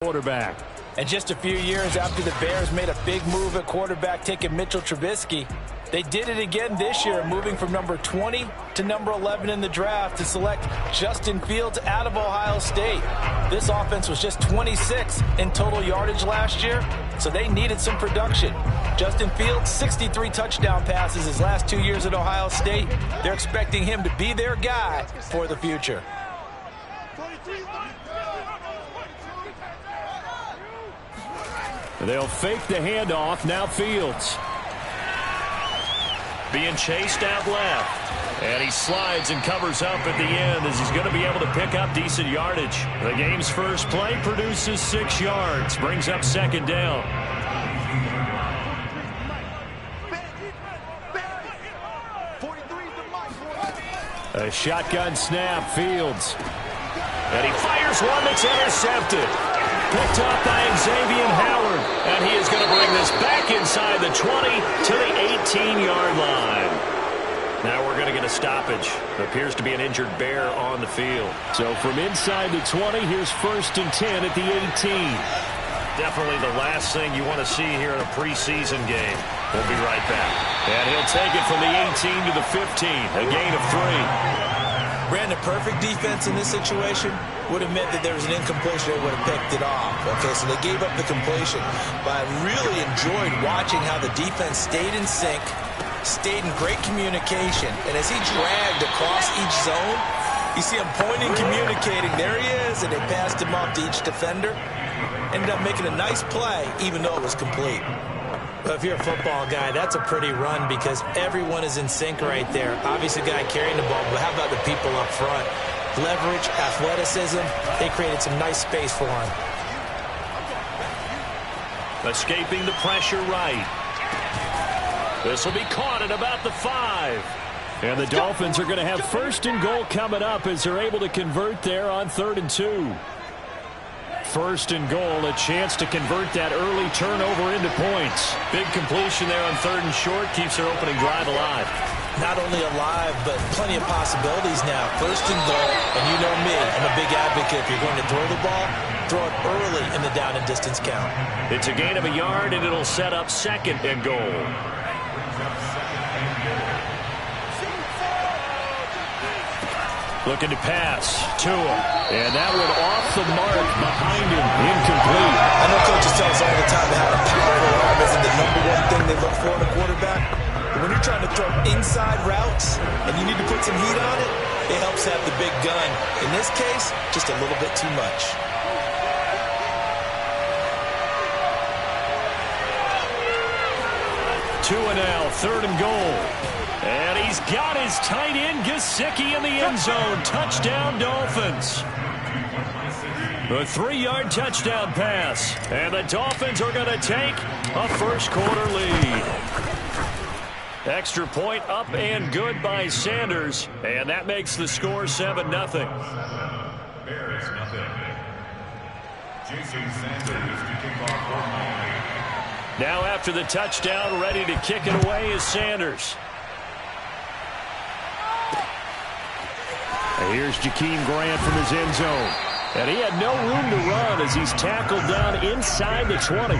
quarterback. And just a few years after the Bears made a big move at quarterback, taking Mitchell Trubisky, they did it again this year, moving from number 20 to number 11 in the draft to select Justin Fields out of Ohio State. This offense was just 26 in total yardage last year, so they needed some production. Justin Fields, 63 touchdown passes his last 2 years at Ohio State. They're expecting him to be their guy for the future. They'll fake the handoff. Now Fields. Being chased out left. And he slides and covers up at the end as he's going to be able to pick up decent yardage. The game's first play produces 6 yards. Brings up second down. A shotgun snap. Fields. And he fires one that's intercepted. Picked up by Xavier Howard. And he is going to bring this back inside the 20 to the 18-yard line. Now we're going to get a stoppage. Appears to be an injured Bear on the field. So from inside the 20, here's 1st and 10 at the 18. Definitely the last thing you want to see here in a preseason game. We'll be right back. And he'll take it from the 18 to the 15. A gain of 3. Brandon, perfect defense in this situation would have meant that there was an incompletion. They would have picked it off. Okay, so they gave up the completion. But I really enjoyed watching how the defense stayed in sync, stayed in great communication. And as he dragged across each zone, you see him pointing, communicating. There he is, and they passed him off to each defender. Ended up making a nice play, even though it was complete. Well, if you're a football guy, that's a pretty run because everyone is in sync right there. Obviously, the guy carrying the ball, but how about the people up front? Leverage, athleticism, they created some nice space for him. Escaping the pressure right. This will be caught at about the 5. And the Dolphins are going to have 1st and goal coming up as they're able to convert there on 3rd and 2. 1st and goal, a chance to convert that early turnover into points. Big completion there on 3rd and short, keeps their opening drive alive. Not only alive, but plenty of possibilities now. 1st and goal, and you know me, I'm a big advocate. If you're going to throw the ball, throw it early in the down and distance count. It's a gain of a yard, and it'll set up 2nd and goal. Looking to pass. Tua. And that one off the mark behind him. Incomplete. I know coaches tell us all the time how a powerful arm isn't the #1 thing they look for in a quarterback. But when you're trying to throw inside routes and you need to put some heat on it, it helps have the big gun. In this case, just a little bit too much. Tua now, 3rd and goal. And he's got his tight end, Gesicki, in the end zone. Touchdown, Dolphins. A 3-yard touchdown pass. And the Dolphins are going to take a first-quarter lead. Extra point up and good by Sanders. And that makes the score 7-0. Bears nothing. Jason Sanders to kick off for Miami. Now after the touchdown, ready to kick it away is Sanders. Here's Jakeem Grant from his end zone. And he had no room to run as he's tackled down inside the 20.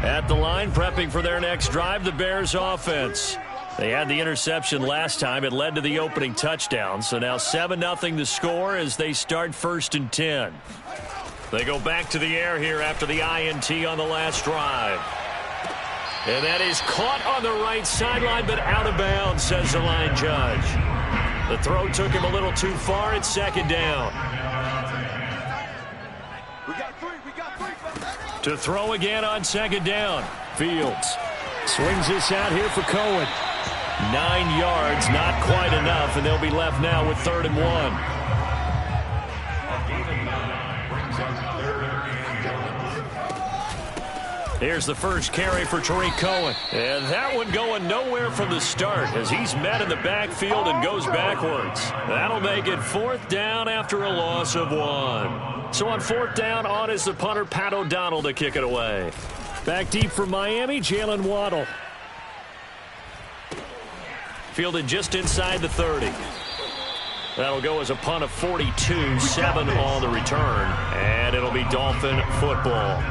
At the line, prepping for their next drive, the Bears offense. They had the interception last time. It led to the opening touchdown. So now 7-0 the score as they start 1st and 10. They go back to the air here after the INT on the last drive. And that is caught on the right sideline, but out of bounds, says the line judge. The throw took him a little too far. It's 2nd down. To throw again on 2nd down. Fields swings this out here for Cohen. 9 yards, not quite enough, and they'll be left now with 3rd and 1. Here's the first carry for Tariq Cohen. And that one going nowhere from the start as he's met in the backfield and goes backwards. That'll make it 4th down after a loss of 1. So on 4th down, on is the punter, Pat O'Donnell, to kick it away. Back deep for Miami, Jalen Waddle. Fielded just inside the 30. That'll go as a punt of 42, 7 on the return, and it'll be Dolphin football.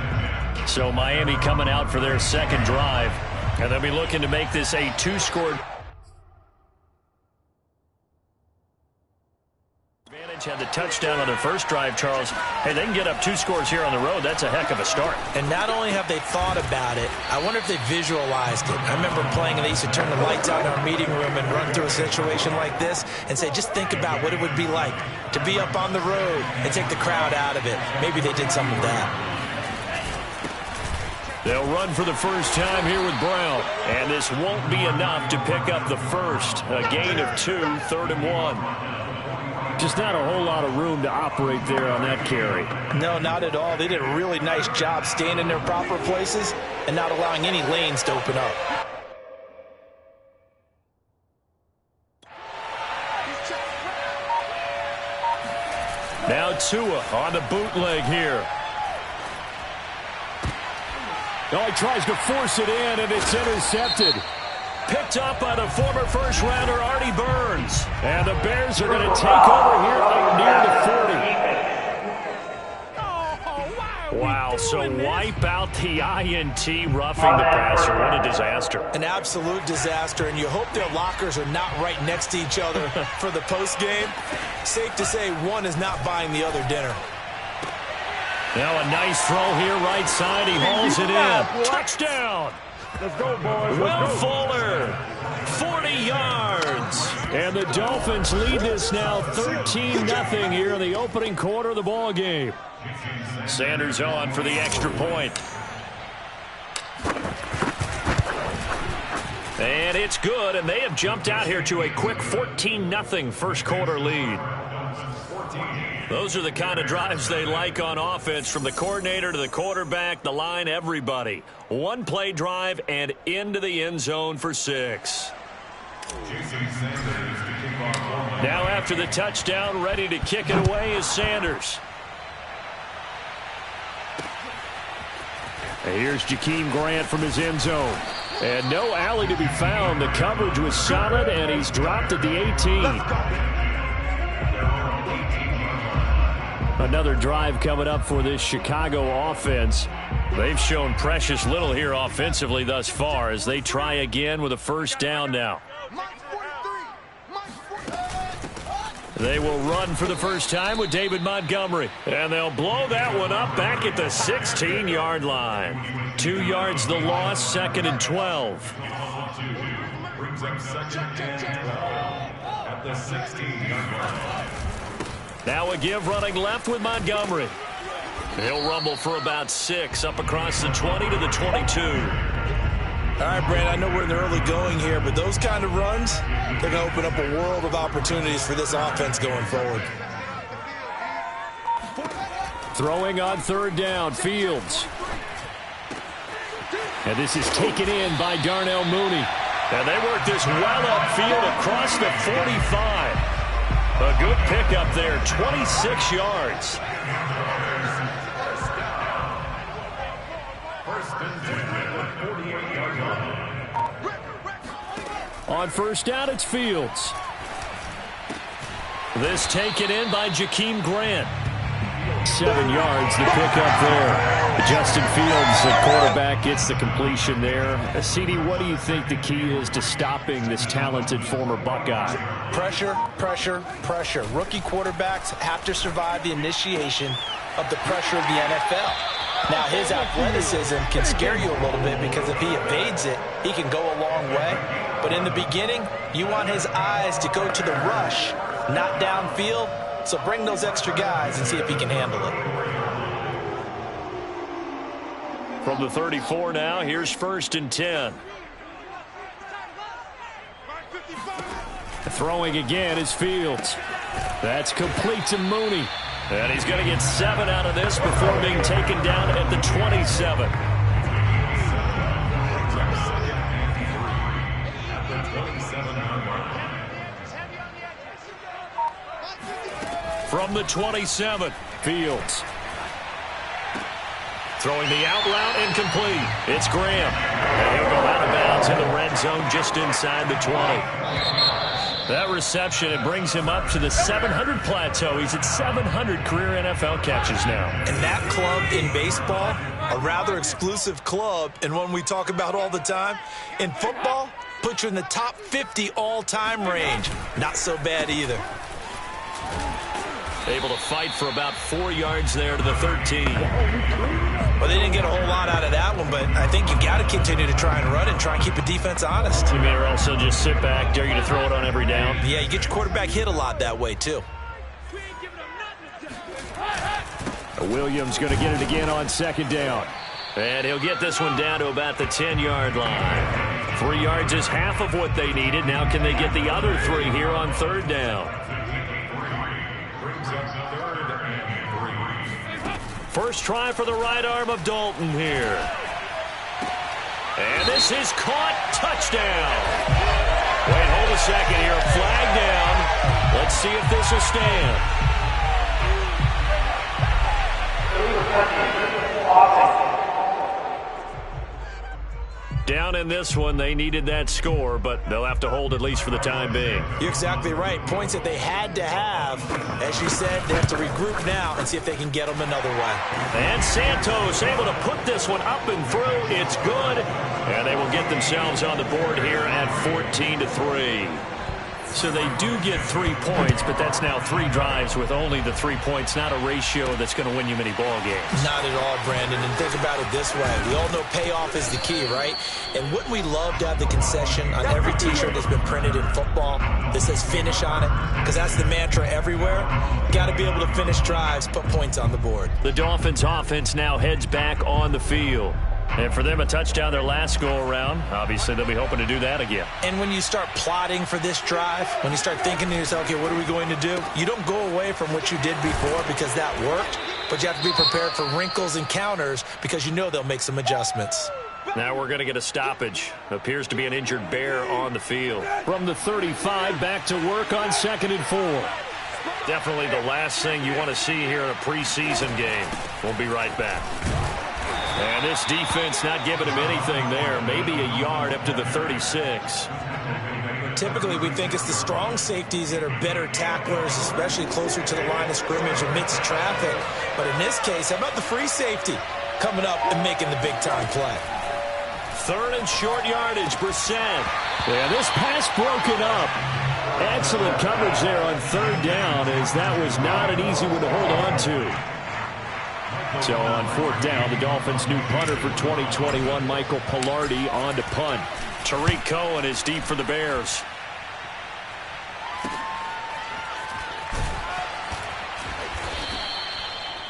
So Miami coming out for their second drive, and they'll be looking to make this a 2-score had the touchdown on their first drive, Charles. Hey, they can get up 2 scores here on the road. That's a heck of a start. And not only have they thought about it, I wonder if they visualized it. I remember playing, and they used to turn the lights out in our meeting room and run through a situation like this and say, just think about what it would be like to be up on the road and take the crowd out of it. Maybe they did some of that. They'll run for the first time here with Brown, and this won't be enough to pick up the first. A gain of 2, 3rd and 1. Just not a whole lot of room to operate there on that carry. No, not at all. They did a really nice job staying in their proper places and not allowing any lanes to open up. Now Tua on the bootleg here. Oh, he tries to force it in, and it's intercepted. Picked up by the former first-rounder Artie Burns. And the Bears are going to take over here near the 40. Wow, so wipe out the INT, roughing the passer. What a disaster. An absolute disaster, and you hope their lockers are not right next to each other for the postgame. Safe to say one is not buying the other dinner. Now a nice throw here, right side. He hauls it in. Touchdown. Let's go, boys. Will Fuller, 40 yards. And the Dolphins lead this now 13-0 here in the opening quarter of the ball game. Sanders on for the extra point. And it's good, and they have jumped out here to a quick 14-0 first quarter lead. Those are the kind of drives they like on offense, from the coordinator to the quarterback, the line, everybody. One play drive and into the end zone for 6. Now after the touchdown, ready to kick it away is Sanders. And here's Jakeem Grant from his end zone. And no alley to be found. The coverage was solid, and he's dropped at the 18. Another drive coming up for this Chicago offense. They've shown precious little here offensively thus far as they try again with a first down now. They will run for the first time with David Montgomery. And they'll blow that one up back at the 16-yard line. 2 yards the loss, 2nd and 12. Brings up 2nd and 12 at the 16-yard line. Now a give running left with Montgomery. He'll rumble for about 6 up across the 20 to the 22. All right, Brand, I know we're in the early going here, but those kind of runs, they're going to open up a world of opportunities for this offense going forward. Throwing on 3rd down, Fields. And this is taken in by Darnell Mooney. And they work this well upfield across the 45. A good pickup there, 26 yards. On first down, it's Fields. This taken in by Jakeem Grant. 7 yards, the pickup there. Justin Fields, the quarterback, gets the completion there. CD, what do you think the key is to stopping this talented former Buckeye? Pressure, pressure, pressure. Rookie quarterbacks have to survive the initiation of the pressure of the NFL. Now, his athleticism can scare you a little bit because if he evades it, he can go a long way. But in the beginning, you want his eyes to go to the rush, not downfield. So bring those extra guys and see if he can handle it. From the 34 now, here's 1st and 10. Throwing again is Fields. That's complete to Mooney. And he's going to get 7 out of this before being taken down at the 27. From the 27, Fields. Throwing the out route incomplete. It's Graham. And he'll go out of bounds in the red zone just inside the 20. That reception, it brings him up to the 700 plateau. He's at 700 career NFL catches now. And that club in baseball, a rather exclusive club, and one we talk about all the time. In football, puts you in the top 50 all-time range. Not so bad either. Able to fight for about 4 yards there to the 13. Well, they didn't get a whole lot out of that one, but I think you got to continue to try and run and try and keep the defense honest. You may also just sit back, dare you to throw it on every down. Yeah, you get your quarterback hit a lot that way, too. Williams going to get it again on second down. And he'll get this one down to about the 10-yard line. 3 yards is half of what they needed. Now can they get the other 3 here on third down? First try for the right arm of Dalton here. And this is caught. Touchdown. Wait, hold a second here. Flag down. Let's see if this will stand. Down in this one, they needed that score, but they'll have to hold at least for the time being. You're exactly right. Points that they had to have. As you said, they have to regroup now and see if they can get them another way. And Santos able to put this one up and through. It's good. And they will get themselves on the board here at 14-3. So they do get 3 points, but that's now 3 drives with only the 3 points, not a ratio that's going to win you many ball games. Not at all, Brandon. And think about it this way. We all know payoff is the key, right? And wouldn't we love to have the concession on every T-shirt that's been printed in football that says finish on it? Because that's the mantra everywhere. Got to be able to finish drives, put points on the board. The Dolphins offense now heads back on the field. And for them, a touchdown their last go-around. Obviously, they'll be hoping to do that again. And when you start plotting for this drive, when you start thinking to yourself, okay, what are we going to do? You don't go away from what you did before because that worked, but you have to be prepared for wrinkles and counters because you know they'll make some adjustments. Now we're going to get a stoppage. Appears to be an injured bear on the field. From the 35, back to work on 2nd and 4. Definitely the last thing you want to see here in a preseason game. We'll be right back. And this defense not giving him anything there. Maybe a yard up to the 36. Typically, we think it's the strong safeties that are better tacklers, especially closer to the line of scrimmage amidst traffic. But in this case, how about the free safety coming up and making the big-time play? 3rd and short yardage, Brissett. Yeah, this pass broken up. Excellent coverage there on 3rd down, as that was not an easy one to hold on to. So on 4th down, the Dolphins' new punter for 2021, Michael Pilardi, on to punt. Tariq Cohen is deep for the Bears.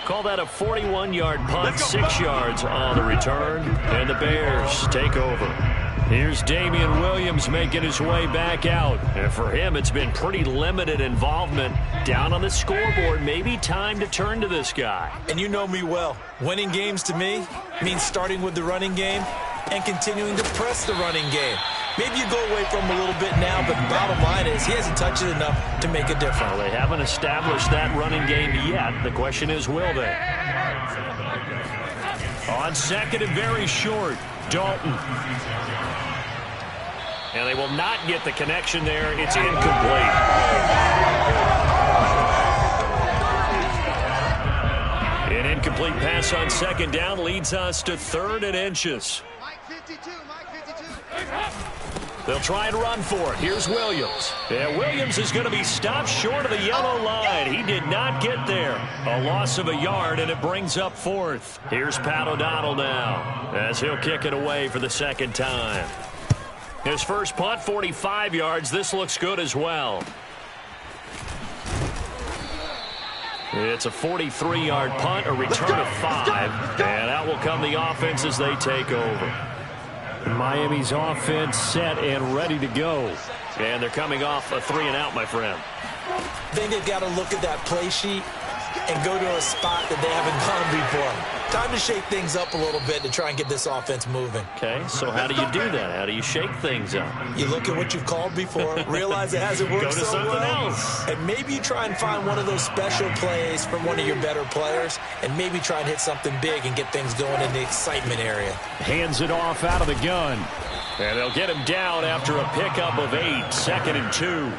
Call that a 41-yard punt, 6 yards on the return, and the Bears take over. Here's Damian Williams making his way back out. And for him, it's been pretty limited involvement. Down on the scoreboard, maybe time to turn to this guy. And you know me well. Winning games to me means starting with the running game and continuing to press the running game. Maybe you go away from him a little bit now, but the bottom line is he hasn't touched it enough to make a difference. Well, they haven't established that running game yet. The question is, will they? On 2nd and very short, Dalton. And they will not get the connection there. It's incomplete. An incomplete pass on 2nd down leads us to 3rd and inches. Mike 52. They'll try and run for it. Here's Williams. Yeah, Williams is going to be stopped short of the yellow line. He did not get there. A loss of a yard, and it brings up 4th. Here's Pat O'Donnell now, as he'll kick it away for the 2nd time. His first punt, 45 yards. This looks good as well. It's a 43-yard punt, a return of 5. And out will come the offense as they take over. Miami's offense set and ready to go. And they're coming off a 3-and-out, my friend. I think they've got to look at that play sheet and go to a spot that they haven't gone before. Time to shake things up a little bit to try and get this offense moving. Okay, so how do you do that? How do you shake things up? You look at what you've called before, realize it hasn't worked so well. Go to something else. And maybe you try and find one of those special plays from one of your better players, and maybe try and hit something big and get things going in the excitement area. Hands it off out of the gun. And they'll get him down after a pickup of 8, 2nd and 2.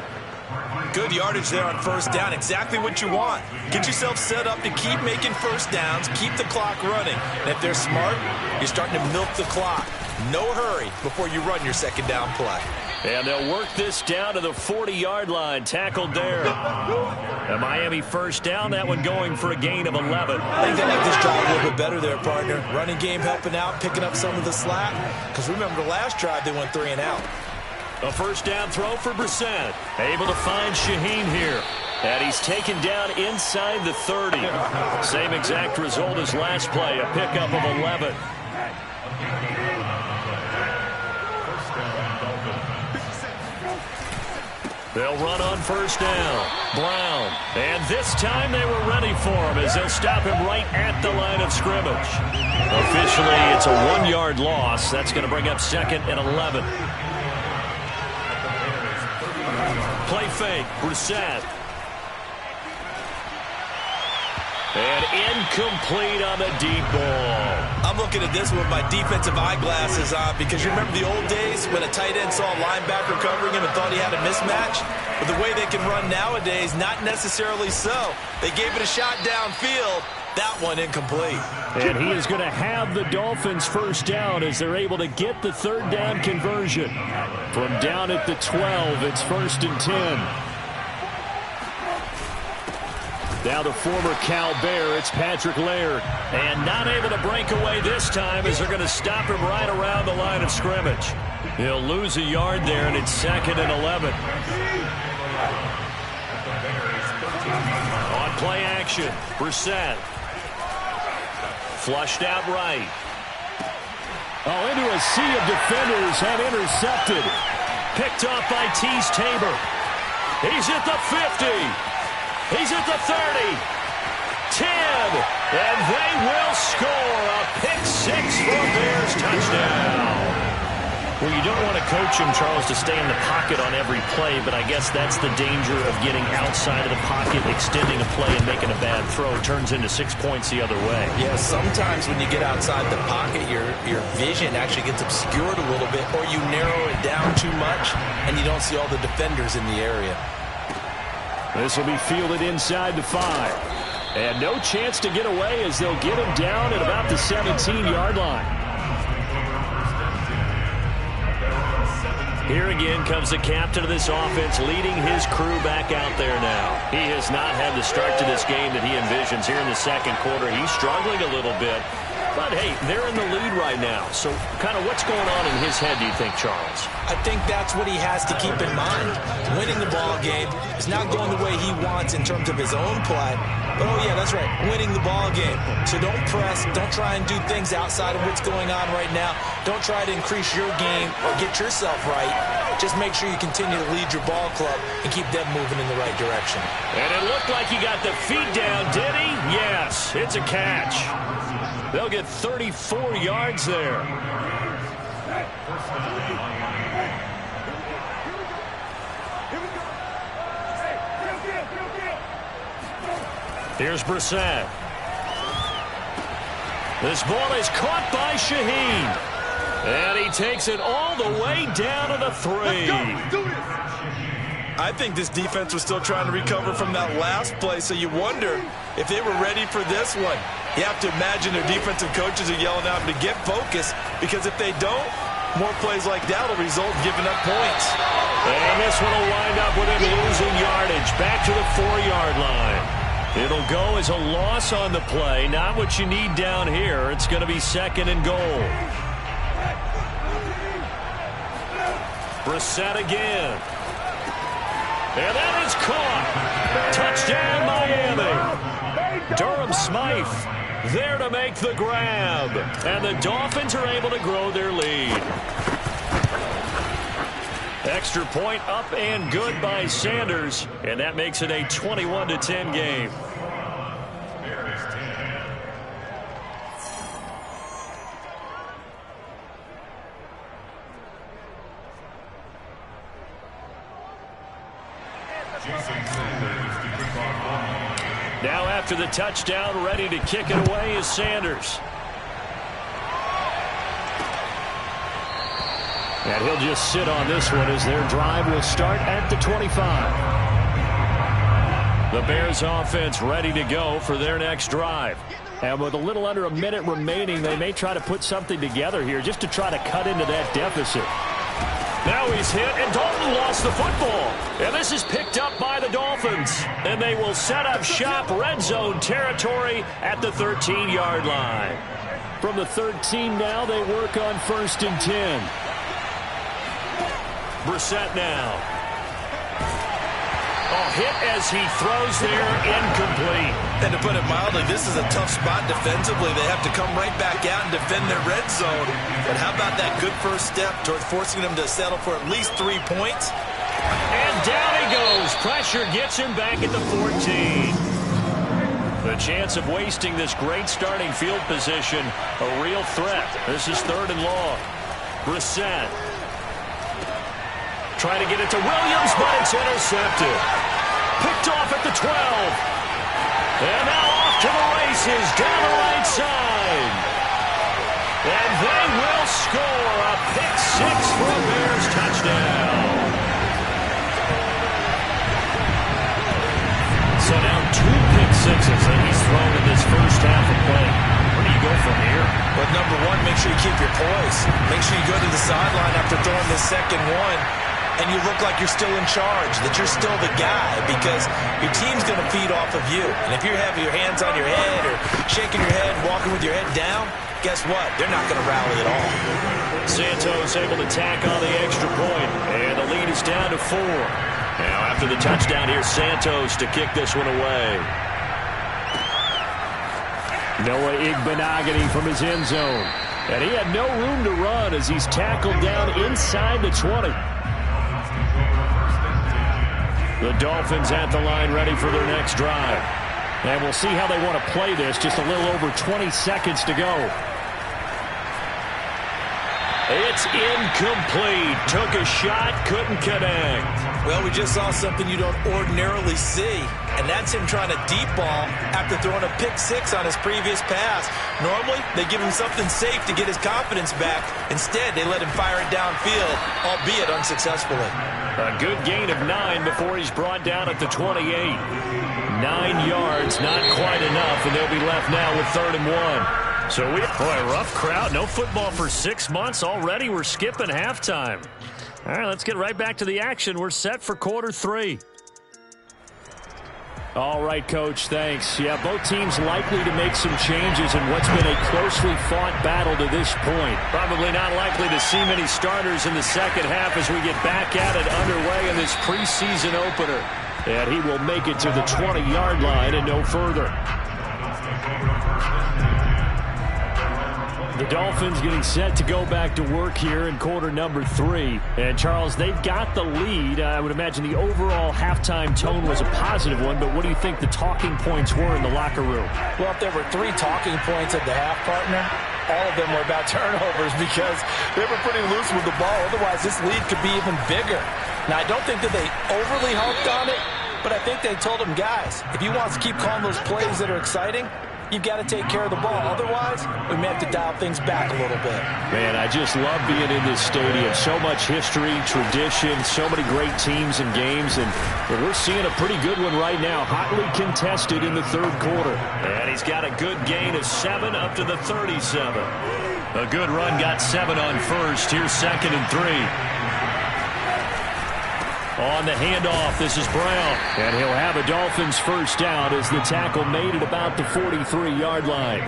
Good yardage there on first down. Exactly what you want. Get yourself set up to keep making first downs, keep the clock running. And if they're smart, you're starting to milk the clock. No hurry before you run your second down play. And they'll work this down to the 40-yard line. Tackled there. A Miami first down. That one going for a gain of 11. I think they like this drive a little bit better there, partner. Running game helping out, picking up some of the slack. Because remember, the last drive they went 3 and out. A first down throw for Brissett. Able to find Shaheen here. And he's taken down inside the 30. Same exact result as last play. A pickup of 11. They'll run on first down. Brown. And this time they were ready for him as they'll stop him right at the line of scrimmage. Officially, it's a 1-yard loss. That's going to bring up 2nd and 11. Play fake. Brissett. And incomplete on the deep ball. I'm looking at this with my defensive eyeglasses on because you remember the old days when a tight end saw a linebacker covering him and thought he had a mismatch? But the way they can run nowadays, not necessarily so. They gave it a shot downfield. That one incomplete. And he is going to have the Dolphins first down as they're able to get the third down conversion. From down at the 12, it's 1st and 10. Now the former Cal Bear, it's Patrick Laird. And not able to break away this time as they're going to stop him right around the line of scrimmage. He'll lose a yard there, and it's 2nd and 11. On play action, Brissett. Flushed out right. Oh, into a sea of defenders and intercepted. Picked off by Tease Tabor. He's at the 50. He's at the 30, 10, and they will score a pick-6 for Bears touchdown. Well, you don't want to coach him, Charles, to stay in the pocket on every play, but I guess that's the danger of getting outside of the pocket, extending a play, and making a bad throw. It turns into 6 points the other way. Yeah, sometimes when you get outside the pocket, your vision actually gets obscured a little bit, or you narrow it down too much, and you don't see all the defenders in the area. This will be fielded inside the 5. And no chance to get away as they'll get him down at about the 17-yard line. Here again comes the captain of this offense leading his crew back out there now. He has not had the start to this game that he envisions here in the second quarter. He's struggling a little bit. But, hey, they're in the lead right now. So kind of what's going on in his head, do you think, Charles? I think that's what he has to keep in mind. Winning the ball game is not going the way he wants in terms of his own play. But, oh, yeah, that's right, winning the ball game. So don't press. Don't try and do things outside of what's going on right now. Don't try to increase your game or get yourself right. Just make sure you continue to lead your ball club and keep them moving in the right direction. And it looked like he got the feet down, did he? Yes, it's a catch. They'll get 34 yards there. Here's Brissett. This ball is caught by Shaheen. And he takes it all the way down to the 3. I think this defense was still trying to recover from that last play, so you wonder if they were ready for this one. You have to imagine their defensive coaches are yelling at them to get focused, because if they don't, more plays like that will result in giving up points. And this one will wind up with him losing yardage back to the 4-yard line. It'll go as a loss on the play, not what you need down here. It's going to be 2nd and goal. Brissett again. And that is caught. Touchdown, Miami. Durham Smythe there to make the grab. And the Dolphins are able to grow their lead. Extra point up and good by Sanders. And that makes it a 21-10 game. Now after the touchdown, ready to kick it away is Sanders. And he'll just sit on this one as their drive will start at the 25. The Bears offense ready to go for their next drive. And with a little under a minute remaining, they may try to put something together here just to try to cut into that deficit. Now he's hit, and Dalton lost the football. And this is picked up by the Dolphins. And they will set up shop red zone territory at the 13-yard line. From the 13 now, they work on 1st and 10. Brissett now. Hit as he throws there, incomplete. And to put it mildly, this is a tough spot defensively. They have to come right back out and defend their red zone. But how about that good first step toward forcing them to settle for at least 3 points? And down he goes. Pressure gets him back at the 14. The chance of wasting this great starting field position, a real threat. This is 3rd and long. Brissett. Trying to get it to Williams, but it's intercepted. Picked off at the 12. And now off to the races down the right side. And they will score a pick-6 for a Bears touchdown. So now 2 pick-6s that he's thrown in this first half of play. Where do you go from here? Well, number one, make sure you keep your poise. Make sure you go to the sideline after throwing this second one. And you look like you're still in charge, that you're still the guy, because your team's going to feed off of you. And if you're having your hands on your head or shaking your head, walking with your head down, guess what? They're not going to rally at all. Santos able to tack on the extra point, and the lead is down to 4. Now after the touchdown, here's Santos to kick this one away. Noah Igbenogany from his end zone. And he had no room to run as he's tackled down inside the 20. The Dolphins at the line ready for their next drive. And we'll see how they want to play this. Just a little over 20 seconds to go. It's incomplete. Took a shot, couldn't connect. Well, we just saw something you don't ordinarily see, and that's him trying to deep ball after throwing a pick-6 on his previous pass. Normally, they give him something safe to get his confidence back. Instead, they let him fire it downfield, albeit unsuccessfully. A good gain of 9 before he's brought down at the 28. 9 yards, not quite enough, and they'll be left now with 3rd and 1. So rough crowd. No football for 6 months already. We're skipping halftime. All right, let's get right back to the action. We're set for quarter 3. All right, Coach, thanks. Yeah, both teams likely to make some changes in what's been a closely fought battle to this point. Probably not likely to see many starters in the second half as we get back at it underway in this preseason opener. And he will make it to the 20-yard line and no further. The Dolphins getting set to go back to work here in quarter number 3. And, Charles, they've got the lead. I would imagine the overall halftime tone was a positive one, but what do you think the talking points were in the locker room? Well, if there were 3 talking points at the half, partner, all of them were about turnovers because they were pretty loose with the ball. Otherwise, this lead could be even bigger. Now, I don't think that they overly harped on it, but I think they told them, guys, if you want to keep calling those plays that are exciting, you've got to take care of the ball. Otherwise, we may have to dial things back a little bit. Man, I just love being in this stadium. So much history, tradition, so many great teams and games, and we're seeing a pretty good one right now. Hotly contested in the 3rd quarter. And he's got a good gain of 7 up to the 37. A good run got 7 on first. Here's 2nd and 3. On the handoff, this is Brown. And he'll have a Dolphins first down as the tackle made at about the 43-yard line.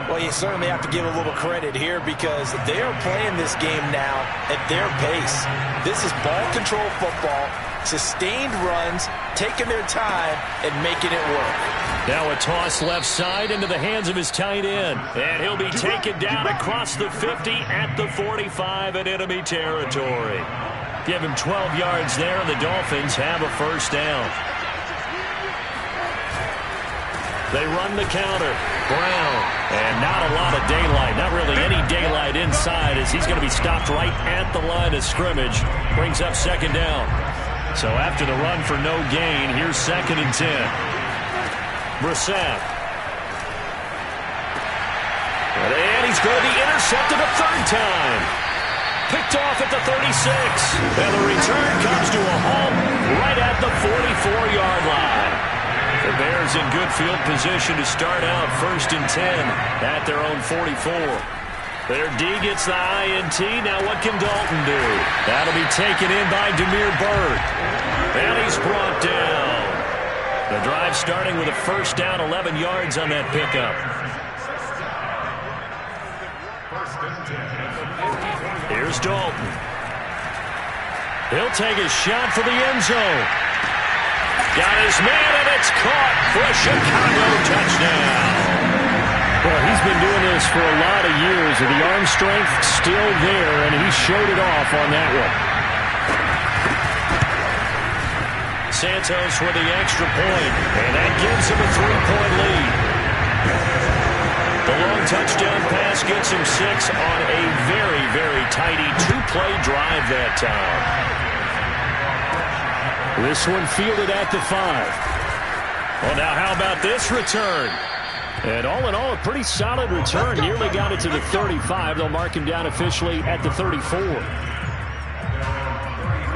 Well, you certainly have to give a little credit here because they are playing this game now at their pace. This is ball control football, sustained runs, taking their time, and making it work. Now a toss left side into the hands of his tight end. And he'll be taken down across the 50 at the 45 in enemy territory. Give him 12 yards there, and the Dolphins have a first down. They run the counter. Brown. And not a lot of daylight. Not really any daylight inside as he's going to be stopped right at the line of scrimmage. Brings up 2nd down. So after the run for no gain, here's 2nd and 10. Brissett. And he's going to be intercepted a 3rd time. Picked off at the 36. And the return comes to a halt right at the 44-yard line. The Bears in good field position to start out 1st and 10 at their own 44. Their D gets the INT. Now what can Dalton do? That'll be taken in by Demir Bird. And he's brought down. The drive starting with a 1st down, 11 yards on that pickup. Here's Dalton. He'll take a shot for the end zone. Got his man, and it's caught for a Chicago touchdown. Well, he's been doing this for a lot of years, and the arm strength still there, and he showed it off on that one. Santos with the extra point, and that gives him a 3-point lead. The long touchdown pass gets him 6 on a very, very tidy 2-play drive that time. This one fielded at the 5. Well, now how about this return? And all in all, a pretty solid return. Nearly got it to the 35. They'll mark him down officially at the 34.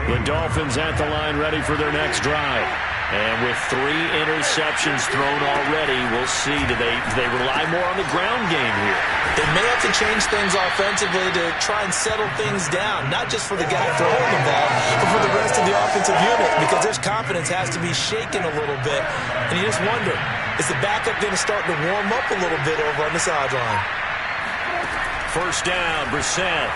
The Dolphins at the line ready for their next drive. And with 3 interceptions thrown already, we'll see. Do they rely more on the ground game here? They may have to change things offensively to try and settle things down, not just for the guy throwing the ball, but for the rest of the offensive unit, because their confidence has to be shaken a little bit. And you just wonder, is the backup going to start to warm up a little bit over on the sideline? 1st down, Brissett.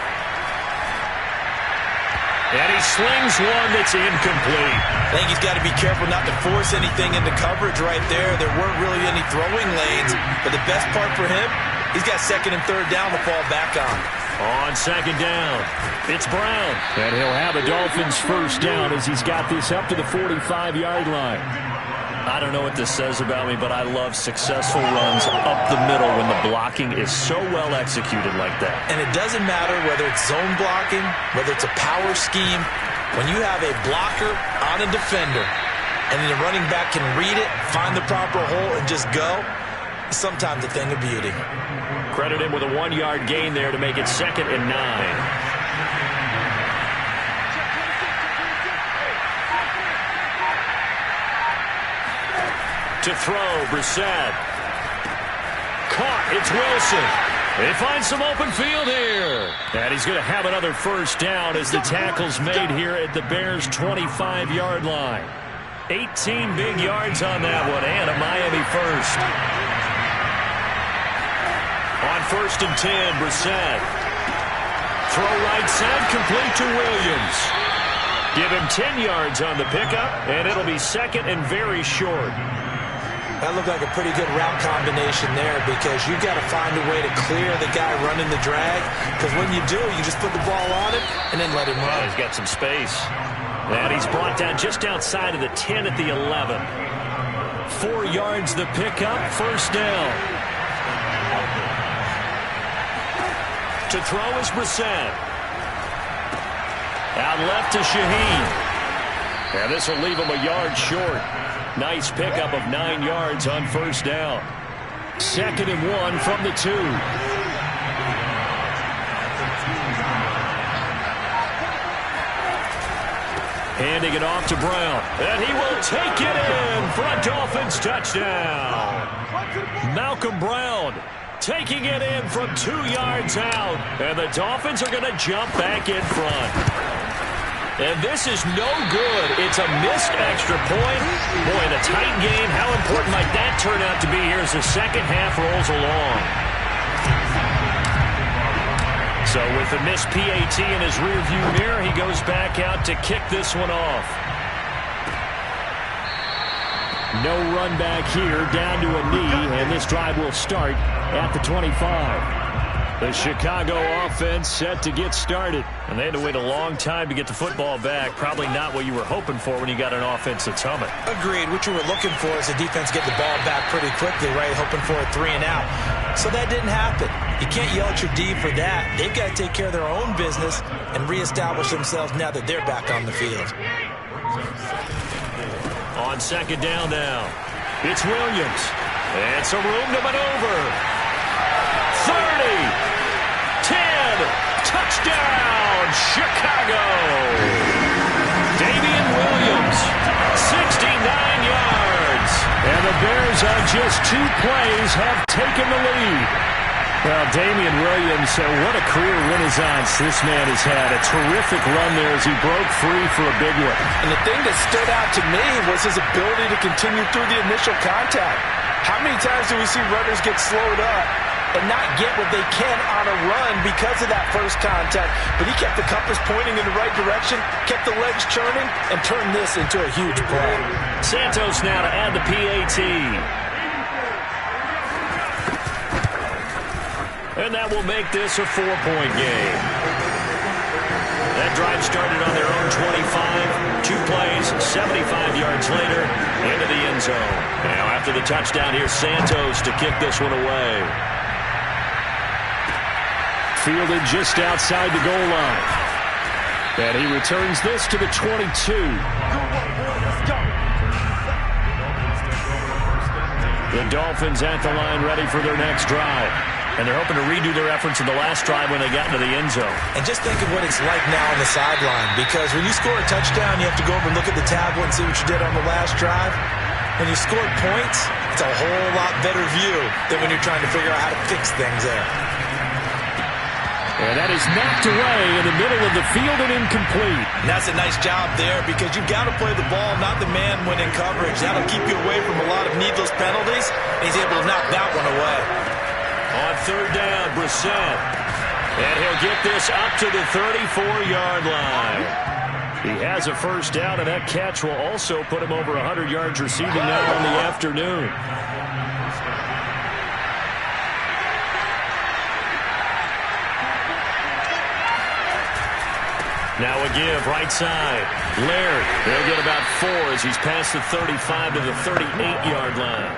And he slings one that's incomplete. I think he's got to be careful not to force anything into coverage right there. There weren't really any throwing lanes, but the best part for him, he's got 2nd and 3rd down to fall back on. On 2nd down, it's Brown. And he'll have a Dolphins 1st down as he's got this up to the 45-yard line. I don't know what this says about me, but I love successful runs up the middle when the blocking is so well executed like that. And it doesn't matter whether it's zone blocking, whether it's a power scheme. When you have a blocker on a defender and then the running back can read it, find the proper hole, and just go, it's sometimes a thing of beauty. Credit him with a 1-yard gain there to make it 2nd and 9. To throw, Brissett. Caught, it's Wilson. They find some open field here. And he's going to have another 1st down as the tackle's made here at the Bears' 25-yard line. 18 big yards on that one, and a Miami 1st. On 1st and 10, Brissett. Throw right side, complete to Williams. Give him 10 yards on the pickup, and it'll be 2nd and very short. That looked like a pretty good route combination there, because you've got to find a way to clear the guy running the drag, because when you do, you just put the ball on him and then let him run. He's got some space. And he's brought down just outside of the 10 at the 11. 4 yards the pickup, 1st down. To throw is Brissett. Out left to Shaheen. And this will leave him a yard short. Nice pickup of 9 yards on 1st down. 2nd and 1 from the 2. Handing it off to Brown. And he will take it in for a Dolphins touchdown. Malcolm Brown taking it in from 2 yards out. And the Dolphins are going to jump back in front. And this is no good. It's a missed extra point. Boy, in a tight game, how important might that turn out to be here as the 2nd half rolls along? So with the missed PAT in his rearview mirror, he goes back out to kick this one off. No run back here, down to a knee, and this drive will start at the 25. The Chicago offense set to get started. And they had to wait a long time to get the football back. Probably not what you were hoping for when you got an offense that's humming. Agreed. What you were looking for is the defense get the ball back pretty quickly, right? Hoping for a 3 and out. So that didn't happen. You can't yell at your D for that. They've got to take care of their own business and reestablish themselves now that they're back on the field. On 2nd down now, it's Williams. And some room to maneuver. 30. 10, touchdown, Chicago. Damian Williams, 69 yards. And And the Bears on just 2 plays have taken the lead. Well, Damian Williams, what a career renaissance this man has had. A terrific run there as he broke free for a big one. And the thing that stood out to me was his ability to continue through the initial contact. How many times do we see runners get slowed up and not get what they can on a run because of that first contact? But he kept the compass pointing in the right direction, kept the legs churning, and turned this into a huge play. Santos now to add the PAT. And that will make this a 4-point game. That drive started on their own 25. 2 plays, 75 yards later, into the end zone. Now after the touchdown, here's Santos to kick this one away. Fielded just outside the goal line. And he returns this to the 22. The Dolphins at the line ready for their next drive. And they're hoping to redo their efforts in the last drive when they got into the end zone. And just think of what it's like now on the sideline, because when you score a touchdown, you have to go over and look at the tablet and see what you did on the last drive. When you scored points, it's a whole lot better view than when you're trying to figure out how to fix things there. And that is knocked away in the middle of the field and incomplete. And that's a nice job there, because you've got to play the ball, not the man when in coverage. That'll keep you away from a lot of needless penalties, and he's able to knock that one away. On 3rd down, Brissett. And he'll get this up to the 34-yard line. He has a first down, and that catch will also put him over 100 yards receiving now on the afternoon. Now a give, right side. Laird, they'll get about 4 as he's past the 35 to the 38-yard line.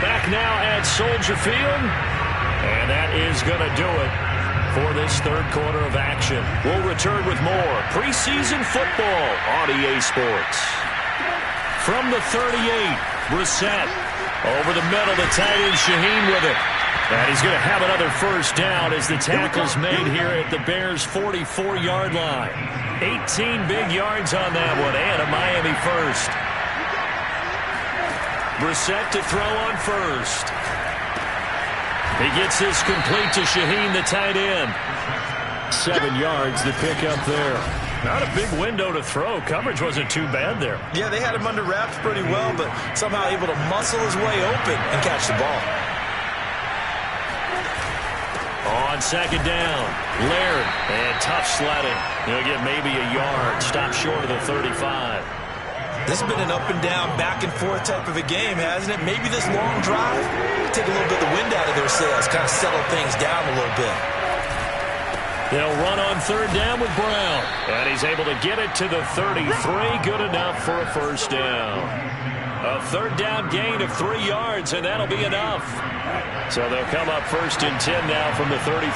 Back now at Soldier Field, and that is going to do it for this 3rd quarter of action. We'll return with more preseason football on EA Sports. From the 38, Brissett. Over the middle, the tight end Shaheen with it. And he's going to have another first down as the tackle's made here at the Bears' 44-yard line. 18 big yards on that one, and a Miami first. Brissett to throw on first. He gets this complete to Shaheen, the tight end. 7 yards, the pick up there. Not a big window to throw. Coverage wasn't too bad there. Yeah, they had him under wraps pretty well, but somehow able to muscle his way open and catch the ball. On 2nd down, Laird, and tough sledding. He'll get maybe a yard, stop short of the 35. This has been an up-and-down, back-and-forth type of a game, hasn't it? Maybe this long drive, take a little bit of the wind out of their sails, kind of settle things down a little bit. They'll run on 3rd down with Brown. And he's able to get it to the 33. Good enough for a first down. A 3rd down gain of 3 yards, and that'll be enough. So they'll come up 1st and 10 now from the 33.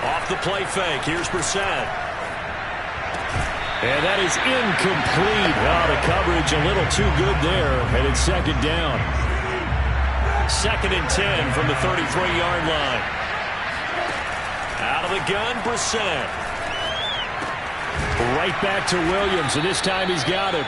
Off the play fake, here's Brissett. And that is incomplete. Oh, the coverage a little too good there. And it's 2nd down. 2nd and 10 from the 33-yard line. Out of the gun, Brissett. Right back to Williams, and this time he's got it.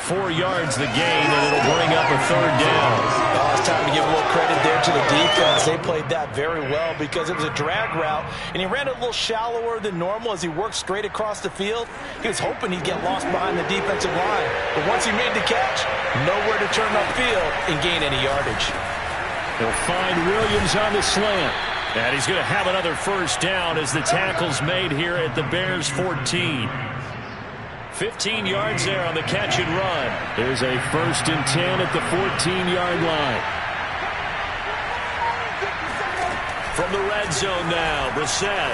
4 yards the gain, and it'll bring up a 3rd down. Oh, it's time to give a little credit there to the defense. They played that very well because it was a drag route, and he ran it a little shallower than normal as he worked straight across the field. He was hoping he'd get lost behind the defensive line, but once he made the catch, nowhere to turn upfield and gain any yardage. They'll find Williams on the slant, and he's going to have another first down as the tackle's made here at the Bears' 14. 15 yards there on the catch and run. There's a 1st and 10 at the 14-yard line. From the red zone now, Brissett.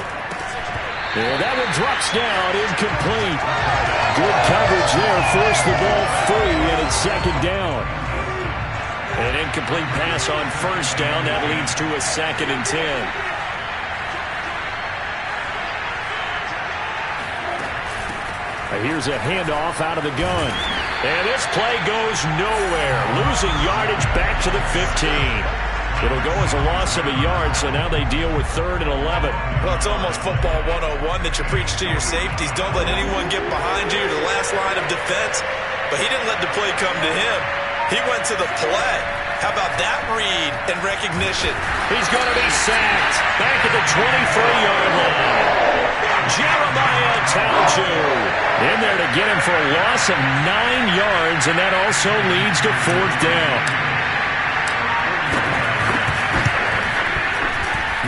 And that one drops down, incomplete. Good coverage there, forced the ball free, and it's 2nd down. An incomplete pass on 1st down. That leads to a 2nd and 10. Here's a handoff out of the gun. And this play goes nowhere. Losing yardage back to the 15. It'll go as a loss of a yard, so now they deal with 3rd and 11. Well, it's almost football 101 that you preach to your safeties. Don't let anyone get behind you to the last line of defense. But he didn't let the play come to him. He went to the play. How about that read and recognition? He's going to be sacked back at the 23-yard line. Jeremiah Talju in there to get him for a loss of 9 yards, and that also leads to 4th down.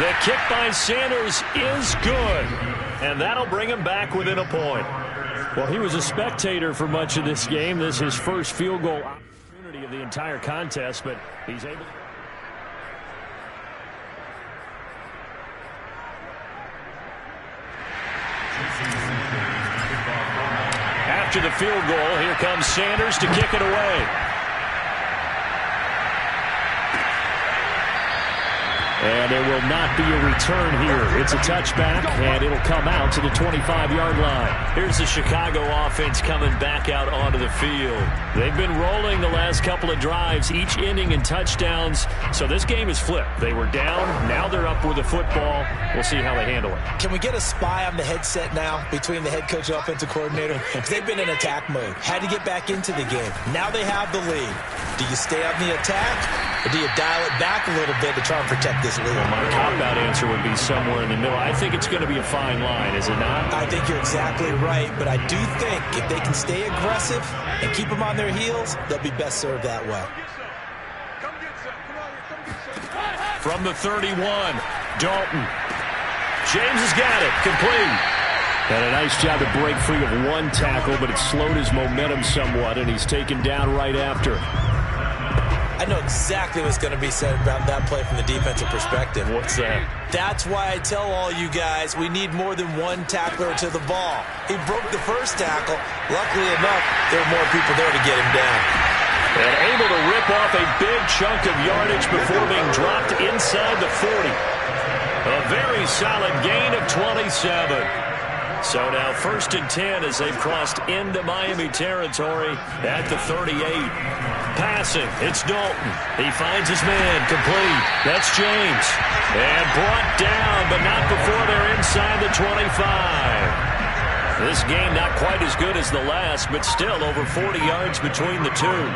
The kick by Sanders is good, and that'll bring him back within a point. Well, he was a spectator for much of this game. This is his first field goal opportunity of the entire contest, but he's able to... After the field goal, here comes Sanders to kick it away. And there will not be a return here. It's a touchback, and it'll come out to the 25-yard line. Here's the Chicago offense coming back out onto the field. They've been rolling the last couple of drives, each ending in touchdowns. So this game is flipped. They were down. Now they're up with the football. We'll see how they handle it. Can we get a spy on the headset now between the head coach and offensive coordinator? Because they've been in attack mode. Had to get back into the game. Now they have the lead. Do you stay on the attack, or do you dial it back a little bit to try and protect this lead? Well, my cop-out answer would be somewhere in the middle. I think it's going to be a fine line, is it not? I think you're exactly right, but I do think if they can stay aggressive and keep them on their heels, they'll be best served that way. From the 31, Dalton. James has got it. Complete. And a nice job to break free of one tackle, but it slowed his momentum somewhat, and he's taken down right after. I know exactly what's going to be said about that play from the defensive perspective. What's that? That's why I tell all you guys we need more than one tackler to the ball. He broke the first tackle. Luckily enough, there were more people there to get him down. And able to rip off a big chunk of yardage before being dropped inside the 40. A very solid gain of 27. So now 1st and 10 as they've crossed into Miami territory at the 38. Passing, it's Dalton. He finds his man, complete. That's James. And brought down, but not before they're inside the 25. This game not quite as good as the last, but still over 40 yards between the two.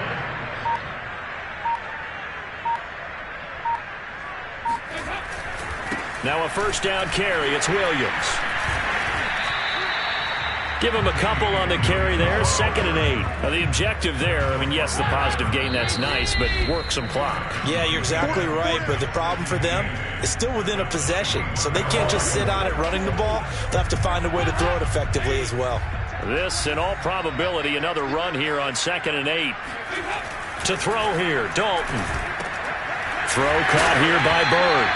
Now a 1st down carry, it's Williams. Give him a couple on the carry there. 2nd and 8. Now the objective there, I mean, yes, the positive gain, that's nice, but work some clock. Yeah, you're exactly right, but the problem for them is still within a possession, so they can't just sit on it running the ball. They'll have to find a way to throw it effectively as well. This, in all probability, another run here on 2nd and 8. To throw here, Dalton. Throw caught here by Bird.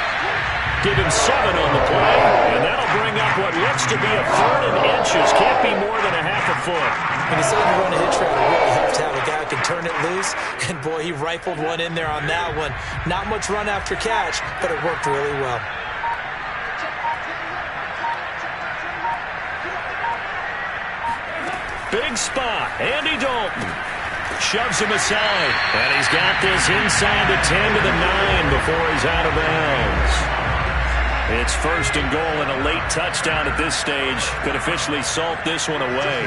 Give him 7 on the play, and that'll bring up what looks to be a 3rd and inches. Can't be more than a half a foot. When you say you run a hitch route, you really have to have a guy who can turn it loose. And, boy, he rifled one in there on that one. Not much run after catch, but it worked really well. Big spot. Andy Dalton shoves him aside. And he's got this inside the 10 to the 9 before he's out of bounds. It's 1st and goal and a late touchdown at this stage. Could officially salt this one away.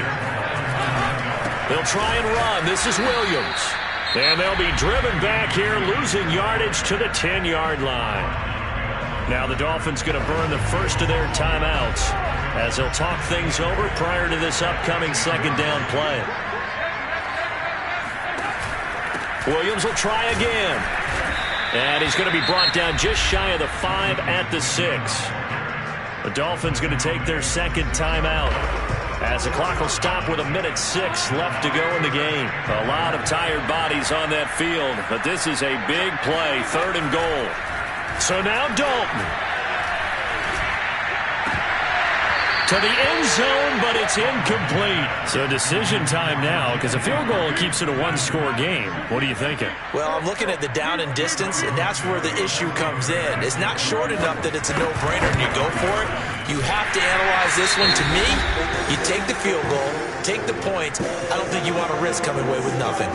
They'll try and run. This is Williams. And they'll be driven back here, losing yardage to the 10-yard line. Now the Dolphins going to burn the first of their timeouts as they'll talk things over prior to this upcoming 2nd down play. Williams will try again. And he's going to be brought down just shy of the 5 at the 6. The Dolphins going to take their 2nd timeout as the clock will stop with 1:06 left to go in the game. A lot of tired bodies on that field, but this is a big play, 3rd and goal. So now Dalton to the end zone, but it's incomplete. So decision time now, because a field goal keeps it a 1-score game. What are you thinking? Well, I'm looking at the down and distance, and that's where the issue comes in. It's not short enough that it's a no-brainer and you go for it. You have to analyze this one. To me, you take the field goal, take the points. I don't think you want to risk coming away with nothing.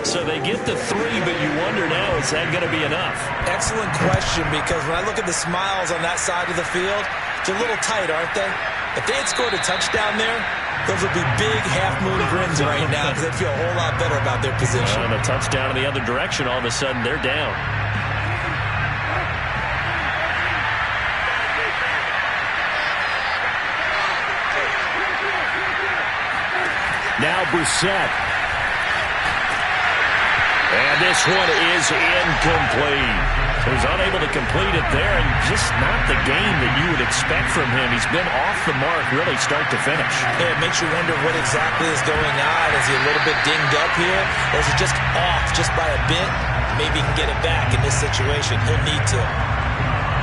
So they get the 3, but you wonder now, is that going to be enough? Excellent question, because when I look at the smiles on that side of the field, they're a little tight, aren't they? If they had scored a touchdown there, those would be big half-moon grins right now because they'd feel a whole lot better about their position. And a touchdown in the other direction, all of a sudden they're down. Now Brissett. And this one is incomplete. So he's unable to complete it there, and just not the game that you would expect from him. He's been off the mark really start to finish. Yeah, it makes you wonder what exactly is going on. Is he a little bit dinged up here, or is he just off just by a bit? Maybe he can get it back in this situation. He'll need to.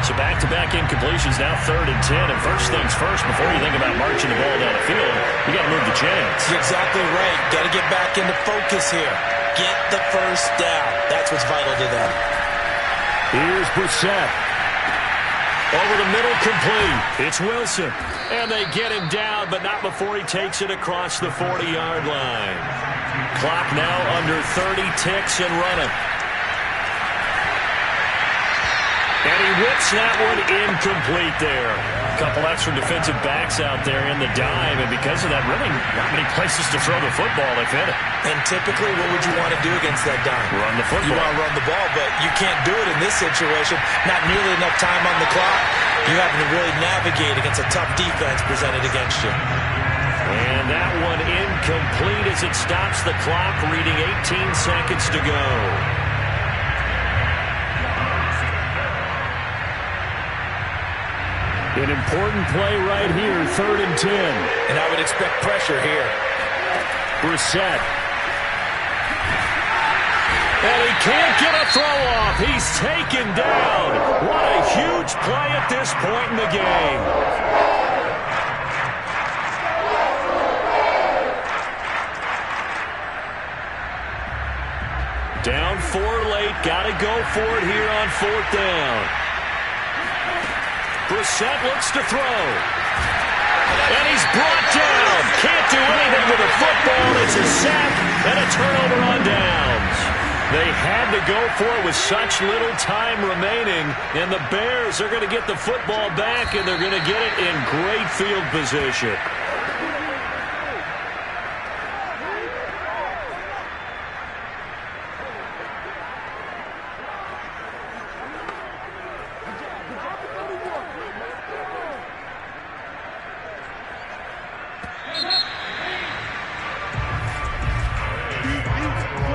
So back-to-back incompletions, now 3rd and 10. And first things first, before you think about marching the ball down the field, you got to move the chains. You're exactly right. Got to get back into focus here. Get the first down. That's what's vital to them. Here's Brissett. Over the middle, complete. It's Wilson. And they get him down, but not before he takes it across the 40-yard line. Clock now under 30 ticks and running. And he whips that one incomplete there. A couple extra defensive backs out there in the dime, and because of that, really not many places to throw the football if any. And typically, what would you want to do against that dime? Run the football. You want to run the ball, but you can't do it in this situation. Not nearly enough time on the clock. You have to really navigate against a tough defense presented against you. And that one incomplete as it stops the clock, reading 18 seconds to go. An important play right here, 3rd and 10. And I would expect pressure here. Brissett. And he can't get a throw off. He's taken down. What a huge play at this point in the game. Down 4 late. Got to go for it here on 4th down. Brissett looks to throw. And he's brought down. Can't do anything with a football. It's a sack and a turnover on downs. They had to go for it with such little time remaining. And the Bears are going to get the football back, and they're going to get it in great field position.